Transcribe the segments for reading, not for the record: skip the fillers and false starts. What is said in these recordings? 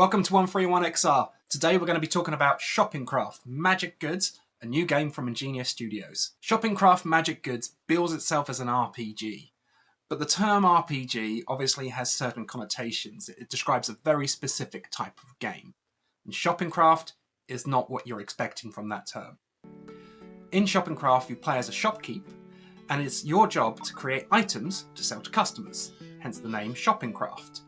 Welcome to 131XR. Today we're going to be talking about Shopenkraft Magic Goods, a new game from Ingenious Studios. Shopenkraft Magic Goods bills itself as an RPG, but the term RPG obviously has certain connotations. It describes a very specific type of game. And Shopenkraft is not what you're expecting from that term. In Shopenkraft you play as a shopkeep, and it's your job to create items to sell to customers, hence the name Shopenkraft.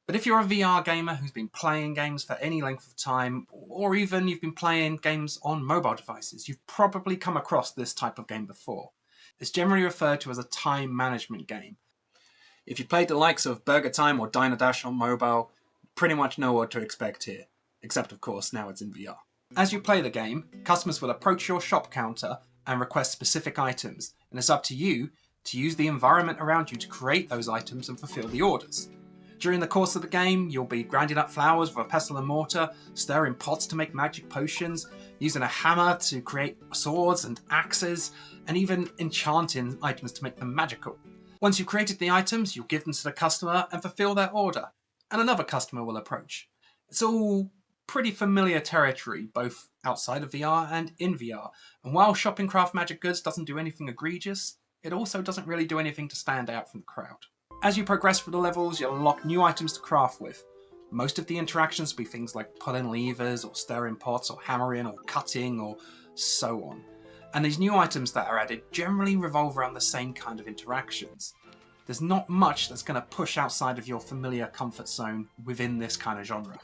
But if you're a VR gamer who's been playing games for any length of time, or even you've been playing games on mobile devices, you've probably come across this type of game before. It's generally referred to as a time management game. If you played the likes of Burger Time or Diner Dash on mobile, you pretty much know what to expect here. Except of course now it's in VR. As you play the game, customers will approach your shop counter and request specific items, and it's up to you to use the environment around you to create those items and fulfill the orders. During the course of the game, you'll be grinding up flowers with a pestle and mortar, stirring pots to make magic potions, using a hammer to create swords and axes, and even enchanting items to make them magical. Once you've created the items, you'll give them to the customer and fulfill their order, and another customer will approach. It's all pretty familiar territory, both outside of VR and in VR, and while Shopenkraft Magic Goods doesn't do anything egregious, it also doesn't really do anything to stand out from the crowd. As you progress through the levels, you'll unlock new items to craft with. Most of the interactions will be things like pulling levers, or stirring pots, or hammering, or cutting, or so on. And these new items that are added generally revolve around the same kind of interactions. There's not much that's going to push outside of your familiar comfort zone within this kind of genre.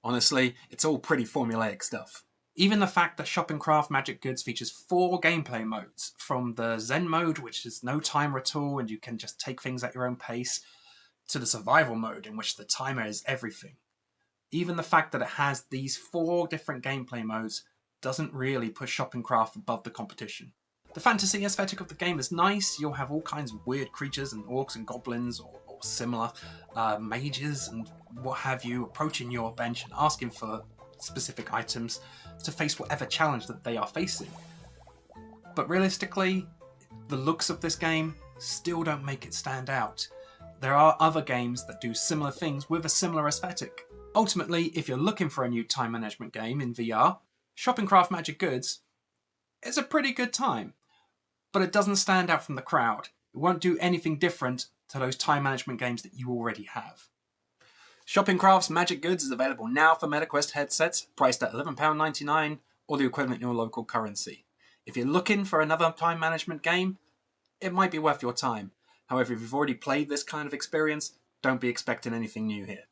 Honestly, it's all pretty formulaic stuff. Even the fact that Shopenkraft Magic Goods features 4 gameplay modes, from the Zen mode, which is no timer at all and you can just take things at your own pace, to the survival mode, in which the timer is everything. Even the fact that it has these 4 different gameplay modes doesn't really push Shopenkraft above the competition. The fantasy aesthetic of the game is nice. You'll have all kinds of weird creatures and orcs and goblins or similar mages and what have you approaching your bench and asking for specific items to face whatever challenge that they are facing. But realistically, the looks of this game still don't make it stand out. There are other games that do similar things with a similar aesthetic. Ultimately, if you're looking for a new time management game in VR, Shopenkraft Magic Goods is a pretty good time. But it doesn't stand out from the crowd. It won't do anything different to those time management games that you already have. Shopenkraft's Magic Goods is available now for MetaQuest headsets, priced at £11.99 or the equivalent in your local currency. If you're looking for another time management game, it might be worth your time. However, if you've already played this kind of experience, don't be expecting anything new here.